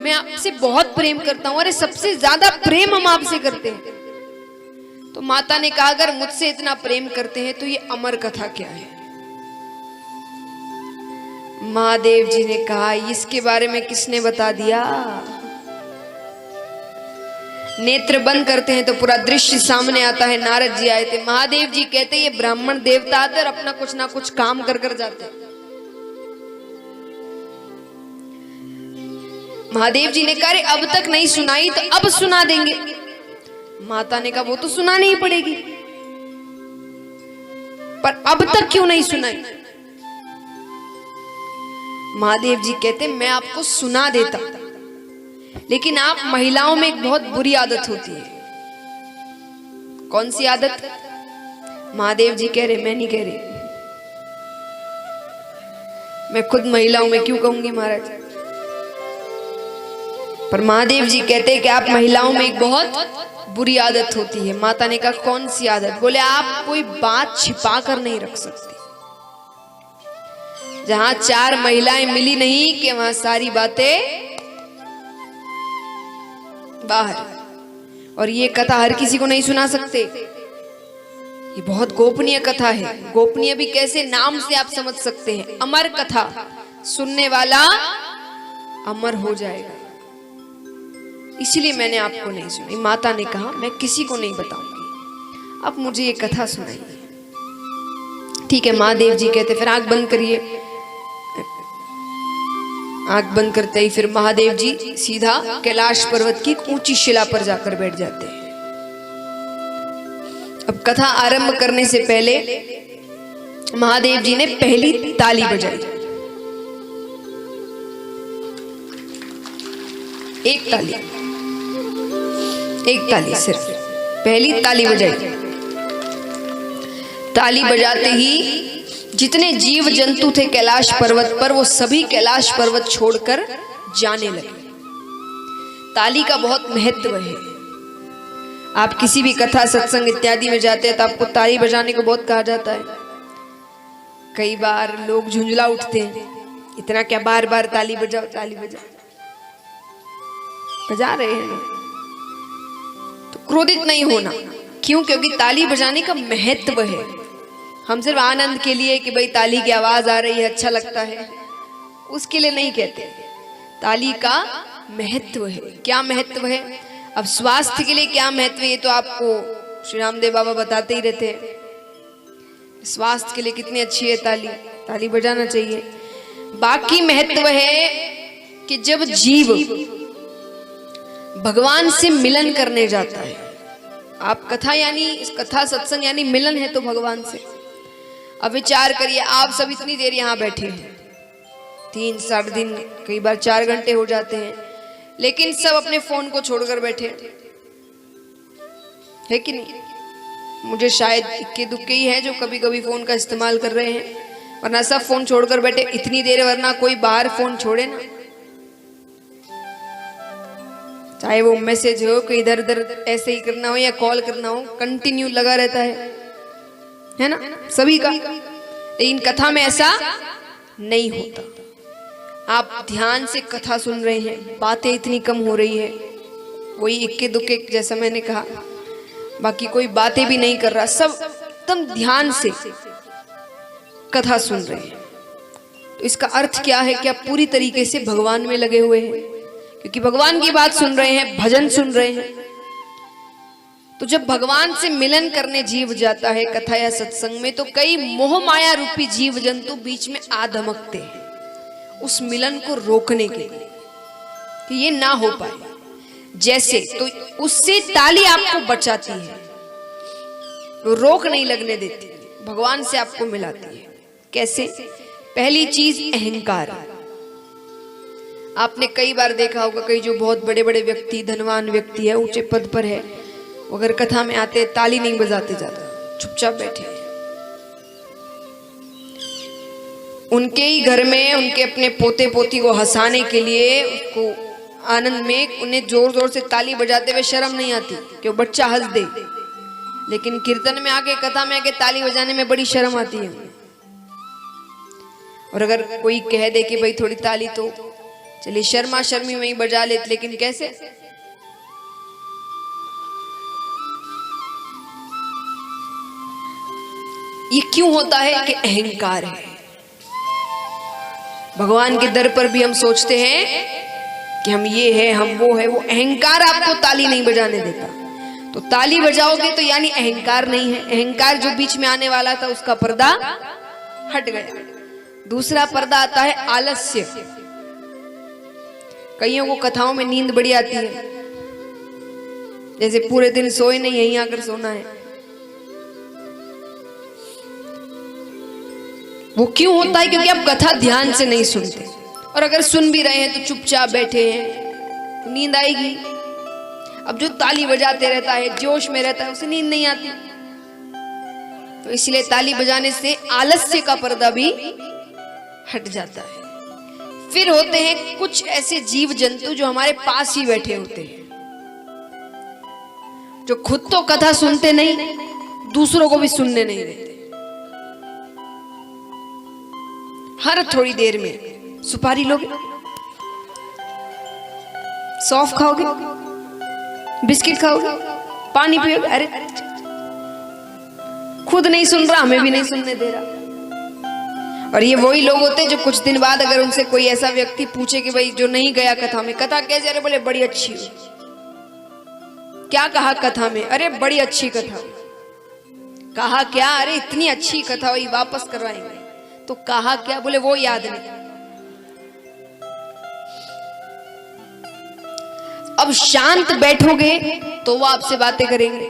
मैं आपसे बहुत प्रेम करता हूं। अरे सबसे ज्यादा प्रेम हम आपसे करते हैं। तो माता ने कहा अगर मुझसे इतना प्रेम करते हैं तो ये अमर कथा क्या है। महादेव जी ने कहा इसके बारे में किसने बता दिया। नेत्र बंद करते हैं तो पूरा दृश्य सामने आता है। नारद जी आए थे। महादेव जी कहते ये ब्राह्मण देवता आते और अपना कुछ ना कुछ काम कर जाते। महादेव जी ने कहा अब तक नहीं सुनाई तो अब सुना देंगे। माता ने कहा वो तो सुनानी ही पड़ेगी, पर अब तक क्यों नहीं सुनाई। महादेव जी कहते मैं आपको सुना देता, लेकिन आप महिलाओं में एक बहुत बुरी आदत होती है। कौन सी आदत। महादेव जी कह रहे मैं नहीं कह रही, मैं खुद महिलाओं में क्यों कहूंगी महाराज। पर महादेव जी कहते हैं कि आप महिलाओं में एक बहुत बुरी आदत होती है। माता ने कहा कौन सी आदत। बोले आप कोई बात छिपा कर नहीं रख सकती। जहां चार महिलाएं मिली नहीं कि वहां सारी बातें बाहर। और ये कथा हर किसी को नहीं सुना सकते। ये बहुत गोपनीय कथा है। गोपनीय भी कैसे, नाम से आप समझ सकते हैं। अमर कथा, सुनने वाला अमर हो जाएगा। इसलिए मैंने आपको नहीं सुनाई। माता ने कहा मैं किसी को नहीं बताऊंगी, अब मुझे ये कथा सुनाइए। ठीक है। महादेव जी कहते फिर आंख बंद करिए। आंख बंद करते ही फिर महादेव जी सीधा कैलाश पर्वत की ऊंची शिला पर जाकर बैठ जाते हैं। अब कथा आरंभ करने से पहले महादेव जी ने पहली ताली बजाई। एक ताली सिर्फ पहली ताली बजाई। ताली बजाते ही जितने जीव जंतु थे कैलाश पर्वत पर, वो सभी कैलाश पर्वत छोड़कर जाने लगे। ताली का बहुत महत्व है। आप किसी भी कथा सत्संग इत्यादि में जाते हैं तो आपको ताली बजाने को बहुत कहा जाता है। कई बार लोग झुंझला उठते हैं, इतना क्या बार बार ताली बजाओ, ताली बजाओ। बजा रहे हैं ना, तो क्रोधित नहीं होना। क्यों? क्योंकि ताली बजाने का महत्व है। हम सिर्फ आनंद के लिए कि भाई ताली की आवाज आ रही है अच्छा लगता है, उसके लिए नहीं कहते। ताली का महत्व है। क्या महत्व है? अब स्वास्थ्य के लिए क्या महत्व है ये तो आपको श्री रामदेव बाबा बताते ही रहते हैं। स्वास्थ्य के लिए कितनी अच्छी है ताली, ताली बजाना चाहिए। बाकी महत्व है कि जब जीव भगवान से मिलन करने जाता है, आप कथा यानी कथा सत्संग यानी मिलन है तो भगवान से। अब विचार करिए, आप सब इतनी देर यहाँ बैठे हैं, 3-4 दिन, कई बार 4 घंटे हो जाते हैं, लेकिन सब अपने फोन को छोड़कर बैठे है कि नहीं। मुझे शायद इक्के दुक्के ही है जो कभी कभी फोन का इस्तेमाल कर रहे हैं, वरना सब फोन छोड़कर बैठे इतनी देर। वरना कोई बाहर फोन छोड़े ना, चाहे वो मैसेज हो कि इधर उधर ऐसे ही करना हो या कॉल करना हो, कंटिन्यू लगा रहता है ना सभी का। लेकिन कथा में ऐसा नहीं होता। आप ध्यान से कथा सुन रहे हैं, बातें इतनी कम हो रही है, वही इक्के दुक्के जैसा मैंने कहा, बाकी कोई बातें भी नहीं कर रहा, सब एकदम ध्यान से कथा सुन रहे हैं। तो इसका अर्थ क्या है कि आप पूरी तरीके से भगवान में लगे हुए हैं, क्योंकि भगवान की बात सुन रहे हैं, भजन सुन रहे हैं। तो जब भगवान से मिलन करने जीव जाता है कथा या सत्संग में, तो कई मोह माया रूपी जीव जंतु बीच में आ धमकते हैं उस मिलन को रोकने के लिए कि ये ना हो पाए। जैसे तो उससे ताली आपको बचाती है, तो रोक नहीं लगने देती, भगवान से आपको मिलाती है। कैसे? पहली चीज अहंकार। आपने कई बार देखा होगा, कई जो बहुत बड़े बड़े व्यक्ति, धनवान व्यक्ति है, ऊंचे पद पर है, अगर कथा में आते ताली नहीं बजाते ज्यादा, चुपचाप बैठे। उनके ही घर में उनके अपने पोते पोती को हंसाने के लिए, उसको आनंद में उन्हें जोर जोर से ताली बजाते हुए शर्म नहीं आती कि वो बच्चा हंस दे। लेकिन कीर्तन में आके, कथा में आके ताली बजाने में बड़ी शर्म आती है। और अगर कोई कह दे कि भाई थोड़ी ताली तो चलिए शर्मा शर्मी में ही बजा लेते, लेकिन कैसे? ये क्यों होता है? कि अहंकार है। भगवान के दर पर भी हम सोचते हैं कि हम ये है, हम वो है। वो अहंकार आपको ताली नहीं बजाने देता। तो ताली बजाओगे तो यानी अहंकार नहीं है। अहंकार जो बीच में आने वाला था उसका पर्दा हट गया। दूसरा पर्दा आता है आलस्य। कईयों को कथाओं में नींद बड़ी आती है, जैसे पूरे दिन सोए नहीं, यहीं आकर सोना है। वो क्यों होता है? क्योंकि आप कथा ध्यान से नहीं सुनते, और अगर सुन भी रहे हैं तो चुपचाप बैठे हैं, तो नींद आएगी। अब जो ताली बजाते रहता है, जोश में रहता है, उसे नींद नहीं आती। तो इसलिए ताली बजाने से आलस्य का पर्दा भी हट जाता है। फिर होते हैं कुछ ऐसे जीव जंतु जो हमारे पास ही बैठे होते हैं, जो खुद तो कथा सुनते नहीं, दूसरों को भी सुनने नहीं देते। हर थोड़ी देर में सुपारी लोगे, सौंफ खाओगे, बिस्किट खाओगे, पानी पियोगे। अरे खुद नहीं सुन रहा, हमें भी नहीं सुनने दे रहा। और ये वही लोग होते हैं जो कुछ दिन बाद अगर उनसे कोई ऐसा व्यक्ति पूछे कि भाई जो नहीं गया कथा में, कथा कैसे? अरे बोले बड़ी अच्छी हुई। क्या कहा कथा में? अरे बड़ी अच्छी कथा। कहा क्या? अरे इतनी अच्छी कथा हुई, वापस करवाएंगे। तो कहा क्या? बोले वो याद नहीं। अब शांत बैठोगे तो वो आपसे बातें करेंगे,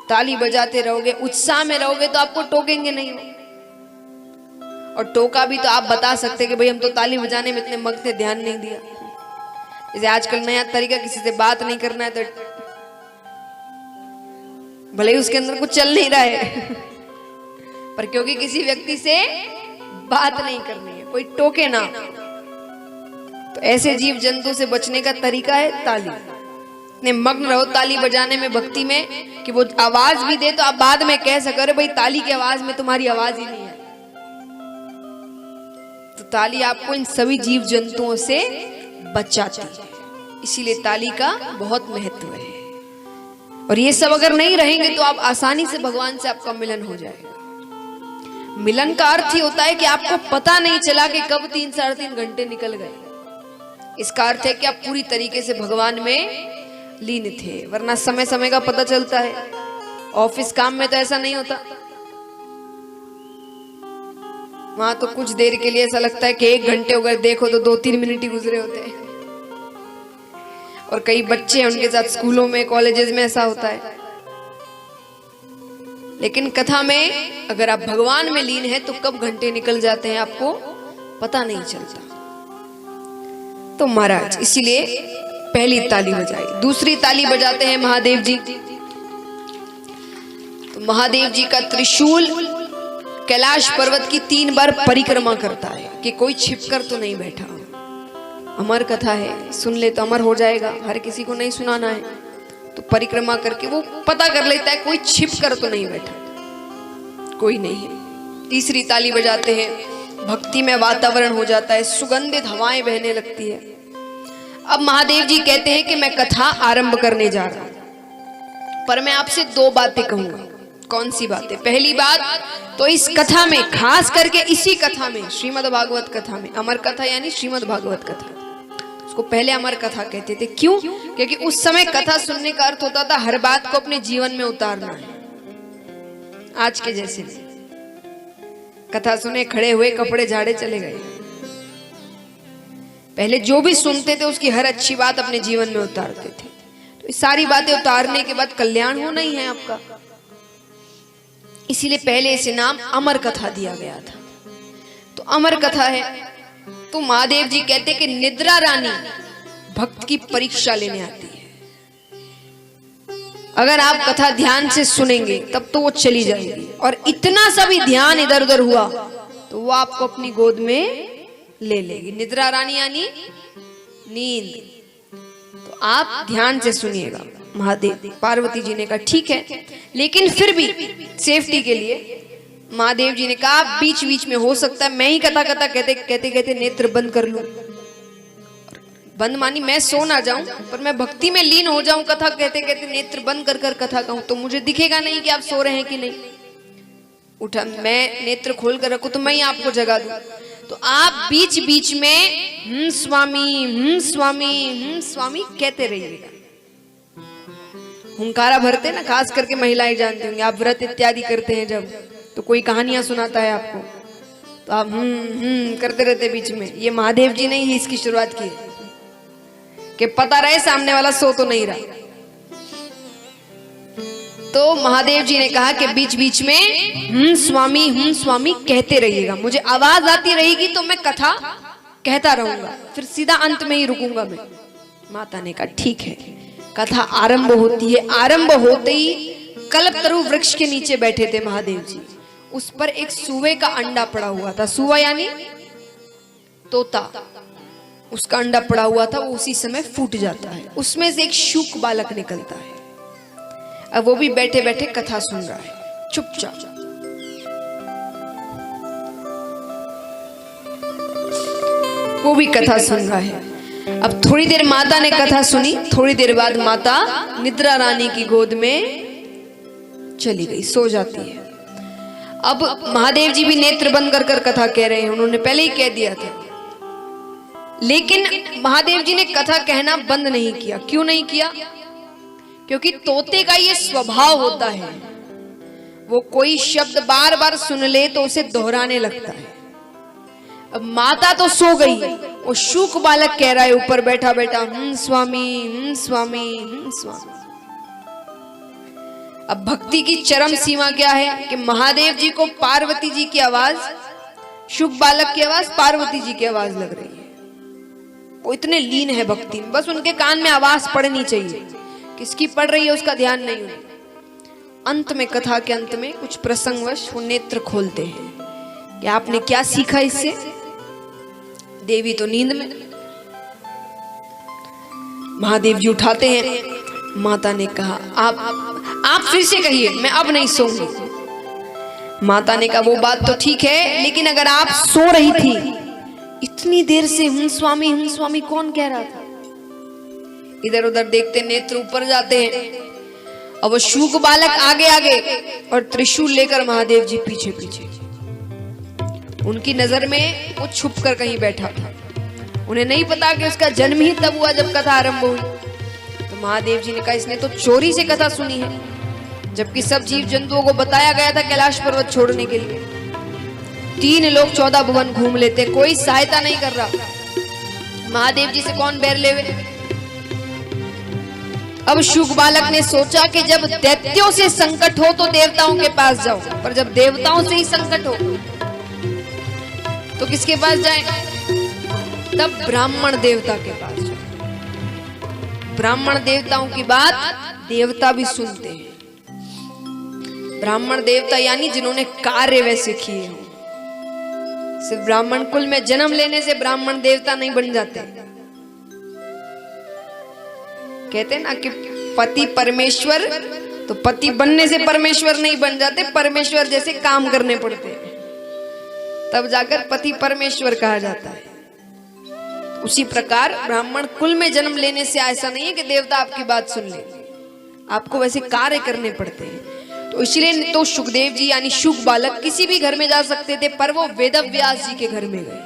ताली बजाते रहोगे, उत्साह में रहोगे तो आपको टोकेंगे नहीं। और टोका भी तो आप बता सकते कि भाई हम तो ताली बजाने में इतने मग्न थे, ध्यान नहीं दिया। जैसे आजकल नया तरीका, किसी से बात नहीं करना है तो भले ही उसके अंदर कुछ चल नहीं रहा है पर क्योंकि किसी व्यक्ति से बात नहीं करनी है, कोई टोके ना। तो ऐसे जीव जंतु से बचने का तरीका है ताली। ने मग्न रहो ताली बजाने में, भक्ति में, कि वो आवाज भी दे तो आप बाद में कह सको अरे भाई ताली की आवाज में तुम्हारी आवाज ही नहीं है। तो ताली आपको इन सभी जीव जंतुओं से बचाती है, इसीलिए ताली का बहुत महत्व है। और ये सब अगर नहीं रहेंगे तो आप आसानी से भगवान से आपका मिलन हो जाएगा। मिलन का अर्थ ही होता है कि आपको पता नहीं चला कि कब 3 साढ़े 3 घंटे निकल गए। इसका अर्थ है कि आप पूरी तरीके से भगवान में लीन थे, वरना समय समय का पता चलता है। ऑफिस काम में तो ऐसा नहीं होता, वहां तो कुछ देर के लिए ऐसा लगता है कि 1 घंटे अगर देखो तो 2-3 मिनट ही गुजरे होते हैं। और कई बच्चे हैं, उनके साथ स्कूलों में, कॉलेजेस में ऐसा होता है। लेकिन कथा में अगर आप भगवान में लीन हैं तो कब घंटे निकल जाते हैं आपको पता नहीं चलता। तो महाराज इसीलिए पहली ताली बजाई। दूसरी ताली बजाते हैं महादेव जी। तो महादेव जी का त्रिशूल कैलाश पर्वत की 3 बार परिक्रमा करता है कि कोई छिपकर तो नहीं बैठा। अमर कथा है, सुन ले तो अमर हो जाएगा, हर किसी को नहीं सुनाना है। तो परिक्रमा करके वो पता कर लेता है कोई छिप कर तो नहीं बैठा, कोई नहीं है। तीसरी ताली बजाते हैं, भक्ति में वातावरण हो जाता है, सुगंधित हवाएं बहने लगती है। अब महादेव जी कहते हैं कि मैं कथा आरंभ करने जा रहा हूं, पर मैं आपसे 2 बातें कहूंगा। कौन सी बातें? पहली बात तो इस कथा में, खास करके इसी कथा में, श्रीमद् भागवत कथा में, अमर कथा यानी श्रीमद् भागवत कथा, उसको पहले अमर कथा कहते थे। क्यों? क्योंकि उस समय कथा सुनने का अर्थ होता था हर बात को अपने जीवन में उतारना है। आज के जैसे कथा सुने, खड़े हुए, कपड़े झाड़े, चले गए। पहले जो भी सुनते थे उसकी हर अच्छी बात अपने जीवन में उतारते थे। तो इस सारी बातें उतारने के बाद कल्याण होना ही है आपका, इसीलिए पहले इसे नाम अमर कथा दिया गया था। तो अमर कथा है। तो महादेव जी कहते कि निद्रा रानी भक्त की परीक्षा लेने आती है। अगर आप कथा ध्यान से सुनेंगे तब तो वो चली जाएगी, और इतना सा भी ध्यान इधर उधर हुआ तो वो आपको अपनी गोद में ले लेगी। निद्रा रानी यानी नींद। तो आप ध्यान से सुनिएगा। महादेव पार्वती जी ने कहा ठीक है, लेकिन फिर भी सेफ्टी के लिए महादेव जी ने कहा बीच बीच में हो सकता है मैं ही कथा कहते कहते नेत्र बंद कर लूं, और बंद मानी मैं सो ना जाऊं, पर मैं भक्ति में लीन हो जाऊं, कथा कहते कहते नेत्र बंद कर कर कथा कहूं, तो मुझे दिखेगा नहीं कि आप सो रहे हैं कि नहीं। उठा मैं नेत्र खोल कर रखूं तो मैं ही आपको जगा दूं। तो आप बीच बीच में स्वामी स्वामी स्वामी कहते रहिएगा। हुंकारा भरते ना, खास करके महिलाएं जानती होंगी, आप व्रत इत्यादि करते हैं जब, तो कोई कहानियां सुनाता है आपको, तो आप करते रहते बीच में। ये महादेव जी ने ही इसकी शुरुआत की है कि पता रहे सामने वाला सो तो नहीं रहा। तो महादेव जी ने कहा कि बीच बीच में स्वामी कहते रहिएगा, मुझे आवाज आती रहेगी तो मैं कथा कहता रहूंगा, फिर सीधा अंत में ही रुकूंगा मैं। माता ने कहा ठीक है। कथा आरंभ होती है। आरंभ होते ही कल्पतरु वृक्ष के नीचे बैठे थे महादेव जी, उस पर एक सूवे का अंडा पड़ा हुआ था। सूवा यानी तोता, उसका अंडा पड़ा हुआ था, वो उसी समय फूट जाता है, उसमें से एक शूक बालक निकलता है। अब वो भी बैठे बैठे कथा सुन रहा है चुपचाप। वो भी कथा सुन रहा है। अब थोड़ी देर माता ने कथा सुनी, थोड़ी देर बाद माता निद्रा रानी की गोद में चली गई, सो जाती है। अब महादेव जी भी नेत्र बंद कर कर कथा कह रहे हैं, उन्होंने पहले ही कह दिया था, लेकिन महादेव जी ने कथा कहना बंद नहीं किया। क्यों नहीं किया? क्योंकि तोते का ये स्वभाव होता है, वो कोई शब्द बार बार सुन ले तो उसे दोहराने लगता है। अब माता तो सो गई, वो शूक बालक कह रहा है ऊपर बैठा बैठा स्वामी स्वामी स्वामी। अब भक्ति की चरम सीमा क्या है कि महादेव जी को पार्वती जी की आवाज, शूक बालक की आवाज पार्वती जी की आवाज लग रही है। वो इतने लीन है भक्ति में, बस उनके कान में आवाज पड़नी चाहिए, किसकी पड़ रही है उसका ध्यान नहीं है। अंत में, कथा के अंत में कुछ प्रसंगवश वो नेत्र खोलते हैं कि आपने क्या सीखा इससे। देवी तो नींद में, महादेव जी उठाते हैं। माता ने कहा आप फिर से कहिए, मैं अब नहीं सोऊंगी। माता ने कहा वो बात तो ठीक है, लेकिन अगर आप सो रही थी इतनी देर से स्वामी कौन कह रहा था? इधर उधर देखते, नेत्र ऊपर जाते हैं। अब वो शूक बालक आगे आगे और त्रिशूल लेकर महादेव जी पीछे पीछे। उनकी नजर में वो छुप कर कहीं बैठा था। उन्हें नहीं पता कि उसका जन्म ही तब हुआ जब कथा आरंभ हुई। तो महादेव जी ने कहा इसने तो चोरी से कथा सुनी है, जबकि सब जीव जंतुओं को बताया गया था कैलाश पर्वत छोड़ने के लिए। 3 लोग 14 भुवन घूम लेते, कोई सहायता नहीं कर रहा। महादेव जी से कौन बैर लेवे? अब शूक बालक ने सोचा कि जब दैत्यों से संकट हो तो देवताओं के पास जाओ, पर जब देवताओं से ही संकट हो तो किसके पास जाए? तब ब्राह्मण देवता के पास जाओ। ब्राह्मण देवताओं की बात देवता भी सुनते हैं। ब्राह्मण देवता यानी जिन्होंने कार्य वैसे किए हो। सिर्फ ब्राह्मण कुल में जन्म लेने से ब्राह्मण देवता नहीं बन जाते। कहते ना कि पति परमेश्वर, तो पति बनने से परमेश्वर नहीं बन जाते, परमेश्वर जैसे काम करने पड़ते हैं, तब जाकर पति परमेश्वर कहा जाता है। उसी प्रकार ब्राह्मण कुल में जन्म लेने से ऐसा नहीं है कि देवता आपकी बात सुन ले, आपको वैसे कार्य करने पड़ते हैं। तो इसलिए तो शुकदेव जी यानी शुक बालक किसी भी घर में जा सकते थे, पर वो वेदव्यास जी के घर में गए।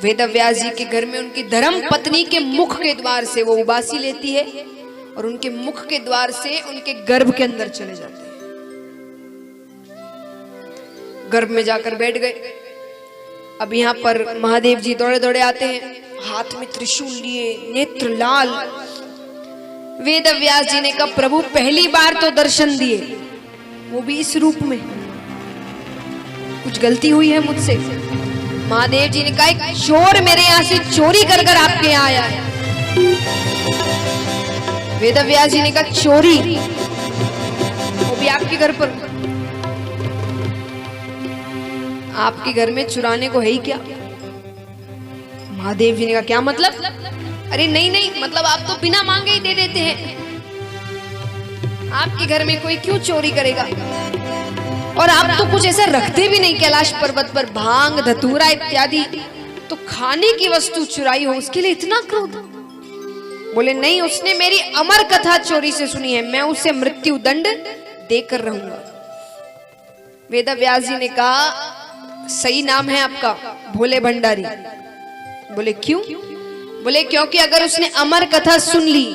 वेदव्यास जी के घर में उनकी धर्म पत्नी के मुख के द्वार से वो उबासी लेती है और उनके मुख के द्वार से उनके गर्भ के अंदर चले जाते हैं। गर्भ में जाकर बैठ गए। अब यहाँ पर महादेव जी दौड़े दौड़े आते हैं, हाथ में त्रिशूल लिए, नेत्र लाल। वेदव्यास जी ने कहा प्रभु पहली बार तो दर्शन दिए, वो भी इस रूप में, कुछ गलती हुई है मुझसे? महादेव जी ने कहा एक चोर मेरे यहाँ से चोरी कर कर आपके यहाँ आया है। वेदव्यास जी ने कहा चोरी, वो भी आपके घर पर? आपके घर में चुराने को है ही क्या? महादेव जी ने कहा क्या मतलब? अरे नहीं, मतलब आप तो बिना मांगे ही दे देते हैं, आपके घर में कोई क्यों चोरी करेगा? और आप तो कुछ ऐसा रखते भी नहीं कैलाश पर्वत पर, भांग धतूरा इत्यादि तो खाने की वस्तु चुराई हो उसके लिए इतना क्रोध? बोले नहीं, उसने मेरी अमर कथा चोरी से सुनी है, मैं उसे मृत्यु दंड देकर रहूंगा। वेद व्यास जी ने कहा सही नाम है आपका भोले भंडारी। बोले क्यों? बोले क्योंकि अगर उसने अमर कथा सुन ली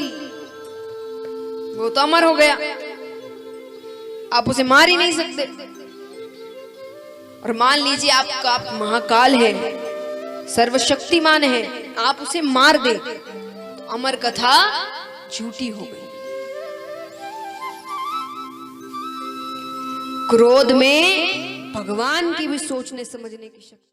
वो तो अमर हो गया, आप उसे मार ही नहीं सकते। और मान लीजिए आप महाकाल है, सर्वशक्तिमान है, आप उसे मार दे तो अमर कथा झूठी हो गई। क्रोध में भगवान की भी सोचने समझने की शक्ति